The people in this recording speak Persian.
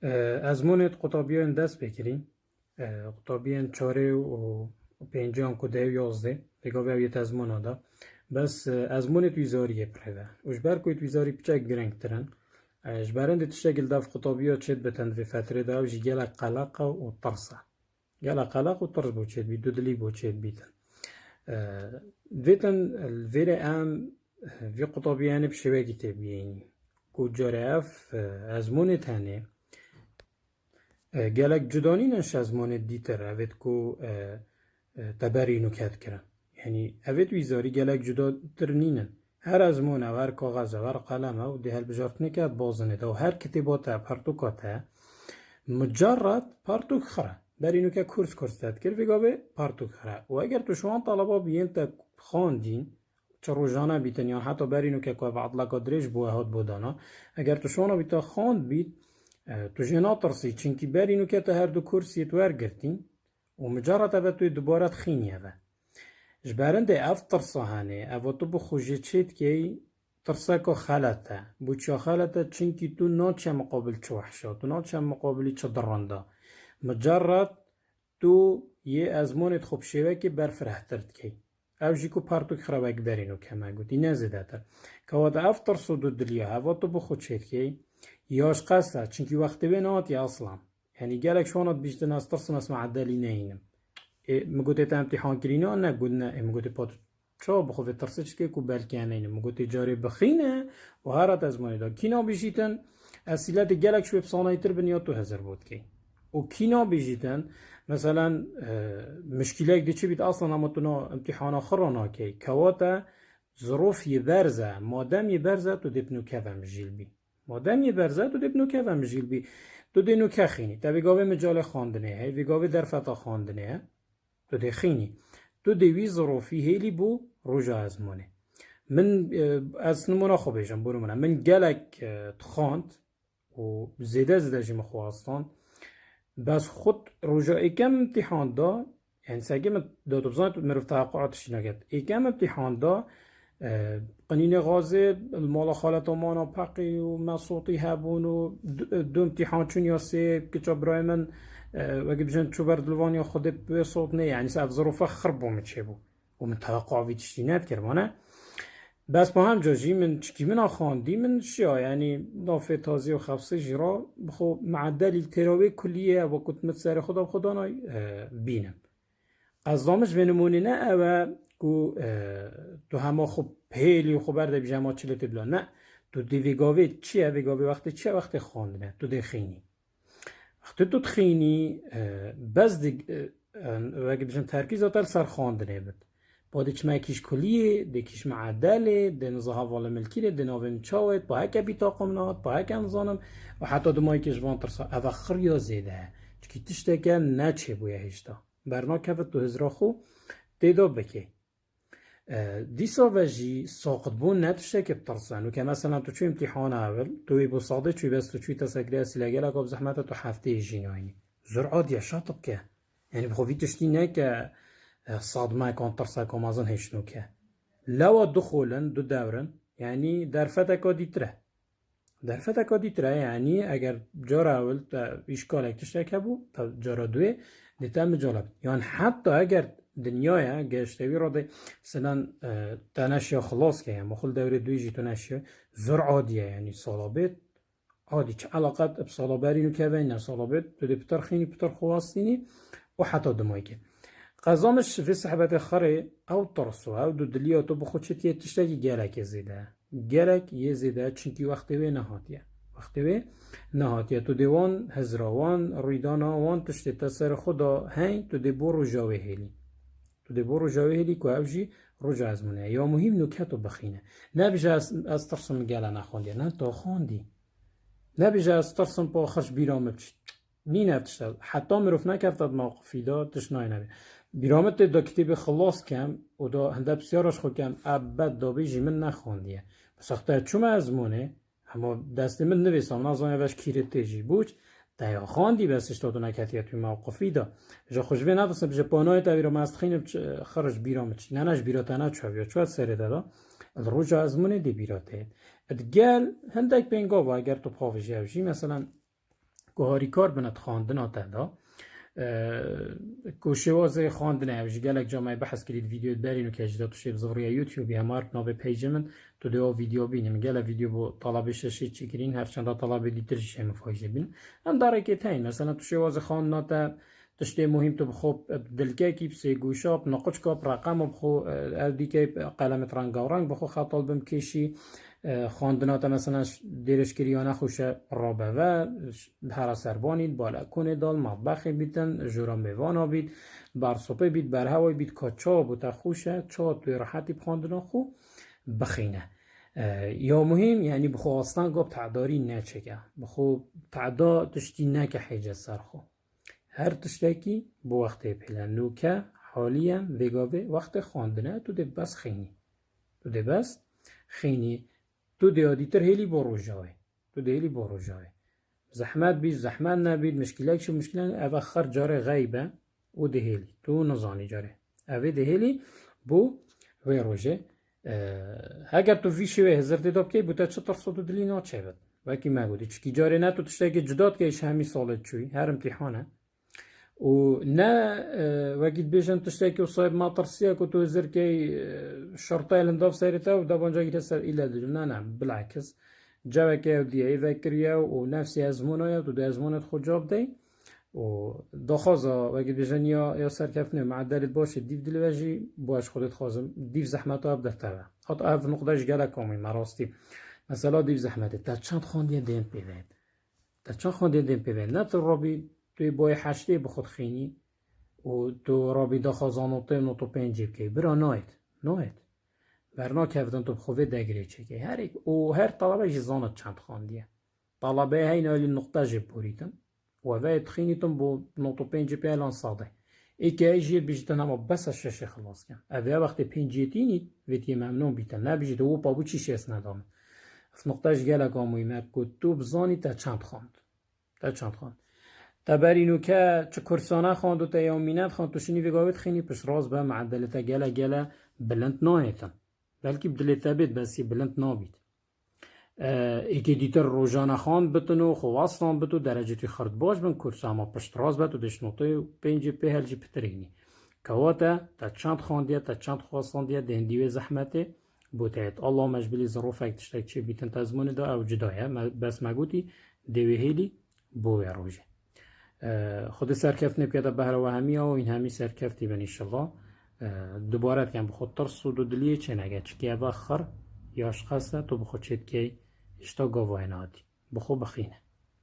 ازمونت قطابیان دست بکرین قطابیان چاره و پنجان کده و یازده دیگه بیایت ازمون دا بس ازمونت ویزاریه پرده وش بر کویت ویزاری بچه گرنگ ترن جبرند تشتغل داف قطابیات شد بتند في فترة دا وجي جالا قلقة وطرسة جالا قلق وطرس بوشيت بيت دودلي بوشيت بيتن فيتن الفيري ام في قطابيان بشباكي تبيني كو جارف ازمونت هنه گلک جدانی نش از مانه دیتر اوید کو تبری نکات کرن یعنی اوید ویزاری گلک جدا تر نینن هر از مانه و هر کاغذ و هر قلم و ده هل بجارت نکات بازنه و هر کتابات پرتوکات مجرد پرتوک خره بری نکه کورس تاد کرد وگاوه پرتوک خره و اگر تو شوان طلبا بیین تا خواندین چه روزانه بیتن یا حتی بری نکه که بعد لکا دریج بوه هات بودانا اگر تو شوان بیتا خواند بیت تو جنا ترسی چنکی برینو که تا هر دو کرسیت ورگرتین و مجرد اوه توی دوباره تخینی اوه جبرنده اف ترسا هنه اوه تو بخوشه چید که ترسا که خلطه بو چا خلطه چنکی تو ناچه مقابل چه وحشا تو ناچه مقابلی چه درنده مجرد تو یه ازمونت خوب شوه که برفرهترد که او جیکو پرتوک خرابک برینو که ما گوتی نزده تر که واده اف ترسو دو دلیه اوه تو بخود چید که یاش قصه چونکی وقتی به نات یا اصلا یعنی گلک شونات بیشتر از ترسم اسم عدلی نینم مگوته تا امتحان کرینه نه گود نه مگوته پات چه بخواد ترسش که کو بلکه نینم مگوته جاری بخینه و هرات از مایدا کینا بیشتن اصیلت گلک شو بسانایتر بنیاد تو هزار بود کی و کینا بیشتن مثلا مشکلات دی چی بیت اصلا اما تو امتحان آخرنا کی کواتا ظروف یبرزه مادام یبرزه تو دپنو کفم جیلبی مادام یه برزه تو دبنو که و مجیل بی تو دینو که خینی تا بگاوه مجال خواندنه هی بگاوه در فتا خواندنه تو دی خینی تو دیوی ظروفی هیلی بو روژا ازمانه من از نمونه خوبیشم برو من گلک تخاند و زیده جیم خواستان بس خود روژا ایکم امتحان دا یعنی سگه من دادو بزانت مروف توقعاتش نگد ایکم امتحان دا قنين غازي المالا خالة مانا باقي ومصوتي هابون و دو امتحان چون ياسي كيشا برايمن وقت بجن چو بردلوان يا خود بصوت نه يعني ساعت ظروفه خربو متشبو ومن توقع في تشتينات كرمانه بس با هم جاجي من چكي من خاندي من شيا يعني نافي تازي و خفصي جرا بخو معدل التراوي كلية وكنت متساري خدا بخدانا بينم قصدامش بنموني نه او کو تو همه خوب پیلی و خوب برده بیجه ما چلت بلا نه تو دی ویگاوی چیه ویگاوی وقتی چیه وقتی خواندنه تو دی خینی وقتی تو تخینی بس دی وقتی بیجن ترکیز آتر سر خواندنه بد با دی چمه کش کلیه دی کش معدله دی نزاها والا ملکیره دی ناوین چاوید با هکه بیتاقم ناد با هکه انزانم و حتی دو مایی کش وان ترسا او خریا زیده چکی تشته که نه چه بویه هشتا برنا که تو هزرا خو دیدا بکی دیسا وجی ساقط بون نتشته که بترسن و که مثلا تو چو امتحان اول توی بو صاده چوی بس تو چوی تسکری اسیلگه لگاب زحمت تو هفته جینوینی زرعات یا شاطب که یعنی بخوی تشتی نه که صادمه کن ترسه که مازن هشنو که لوا دخولن دو دورن یعنی در فتکا دیتره یعنی اگر جار اول تا اشکال اکتشته که بو تا جار دوی دیتا مجالب یعنی حتی اگر دنیای گشتوی را ده مثلا تنشیا خلاص که هم مخل دوره دویجی تنشیا زر عادیه یعنی صلابت عادی چه علاقت بصلابرینو که بین صلابت تو ده پتر خینی پتر خواستینی و حتی دمایی که قضامش في صحبت خره او ترسو او دو دلیا تو بخود چه تشتاقی گلک زیده گلک یه زیده چنکی وقتی وی نهاتیه تو دیوان هزراوان ریدانا وان تشتی تسر خدا هنگ تو دی برو جاوه هلی تو دی برو جاوه هلی که اوجی رجع ازمونه یا مهم نکتو بخینه نبیجه از ترسم گله نخوندی نه تا خوندی نبیجه از ترسم پا خش بیرامه بچید نی نفتشتل حتی مروف نکفتد موقفی دا تشنای نبید بیرامت دا کتاب خلاص کم و دا هنده بسیارش خود کم ابد دا بیجی من نخوندیه بس اخته چوم ازمونه اما دستی من نویسم نازانه وش کیرت تیجی بوچ دایا خواندی بسش دادو نکتیه توی موقفی دا جا خوشبه ندستم بجا پانای تا بیرام مستخین خرج بیرامت ننش بیراته نچوه بیا چوه سره دادا الرجا ازمونه دی بیراته ادگل هندک بینگا و اگر تو پاوشی اوشی مثلا گوهاری کار بند خواندن آتا که شوازه خواندن اوش گلک جامعه بحث کرید ویدیو برینو که اجدا تو شیب زغریه یوتیوبی همار نوب پیج من تو دیو ویدیو بینیم گله ویدیو با طلب ششی چکرین هرچند طلب دیتر شی مفایده بین هم داره که تاین مثلا تو شوازه خواندن آتا تشتی مهم تو بخوب دلکه کی بسی گوشاب نقش کاب رقم بخو ادی که قلم رنگ و رنگ بخو خطال بم کشی خواندنات مثلا دیرش کریانه خوشه رابه و هر سربانید بالا کنه دال مطبخ بیتن جورا میوانا بید بر سوپه بید بر هوای بید که چا بوده خوشه چا توی راحتی بخواندن خو بخینه یا مهم یعنی بخو اصلا گاب تعداری نچکه بخو تعدا تشتی نکه حیجه سر خو هر تشتکی با وقت پیلن نوکه حالیا وگاوه وقت خواندنه تو ده بس خینی تو ده بس خینی تو دیادی تر هیلی بروجای تو هیلی بروجای زحمت بید زحمت نبید مشکلات شو مشکلات اوه خر جاره غیبه و ده هیلی تو نزانی جاره اوه ده هیلی بو وی روژه اگر تو ویشوه هزار دیداب که بوده چطور صدو دلی ناچه بید وکی ما گودی چکی جاره نه تو تشتاکی جداد که ایش همی سالت چوی هر امتحانه و نه وقت بیشتر تشتکی و صاحب ما ترسیه که تو زر که شرطه لنداف سریته و دبانجا گیره سر ایله دیدم نه بالعکس جوه که دیه فکریه و نفسی ازمونه تو ده ازمونت خود جاب دی و دخوازه وقت بیشتر یا سرکفنه معدلت باشه دیو دلواجی باش خودت خوازم دیو زحمت ها بدر تبه حتی اف نقدهش گله کامی مراستی مثلا دیو زحمته تا چند خواندی دین پیوید تا چند خواندی دین پیوید نه تو رابی توی بای حشته بخود خینی و تو رابی دا خازانوته نو تو پنجیب که برا نایت برنا کفتن تو بخواه دگری چه که هر طلبه جزانت چند خواندیه طلبه هین اولی نقطه جب بوریتن و وید خینیتن با نو تو پنجیب الان ساده ای که ایجیر بیجتن اما بس شش خلاص کن اوه وقتی پنجیتینی ویدی ممنون بیتن نه بیجت او پابو چی شیست ندامه اف نقطهش گلک آموی مرکو تو بزانی تا چند خواند تبرینو که چه کرسانه خواند و تیامینت خواند تو شنی وگاوت خینی پس راز به معدلتا گله بلند نایتن بلکه بدلتا بید بسی بلند نابید ایکی دیتر روزانه خواند بتنو خواستان بتو درجه تی خرد باش بن کرسا اما پشت راز بتو دشنوطه پینجی پی هلجی پترینی کواتا تا چند خواندیه تا چند خواستاندیه دهندیوی زحمته بوتایت الله مجبلی ظروفک تشتک چه بیتن تزمونه دا او جدایه بس مگوتی دوی هیلی بوی روژه خود سرکفت نپیاده بهره و همی و این همی سرکفتی بن انشالله دوباره کن بخود ترس و دلیه چه نگه چکی اوه خر یا اشخاصه تو بخود چید که اشتا گاوه نادی بخود بخینه